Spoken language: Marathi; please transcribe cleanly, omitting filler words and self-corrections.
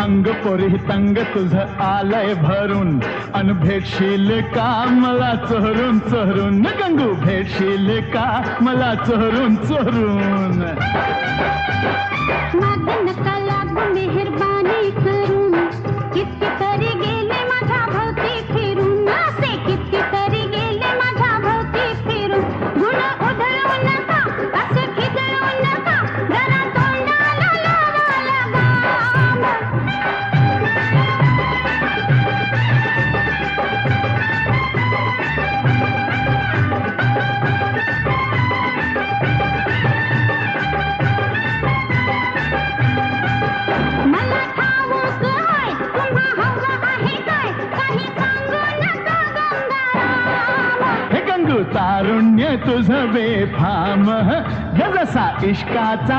अंग पोरी तंग तुझं आलंय भरून अन भेटशील का मला चोरून चोरून गंगू भेटशील का मला चोरून चोरून माग नका लागू मेहरबानी करून कितीतरी गेले माझ्या भोवती फिरून असे कितीतरी गेले माझ्या भोवती फिरून गुण उधळू नका असे खिदळू नका जरा तोंडाला लावा लगाम मला ठाऊक आहे तुम्हा हवं आहे काय काही सांगू नका गंगाराम हे गंगू तारुण्य तुझं बेफाम जसा इश्काचा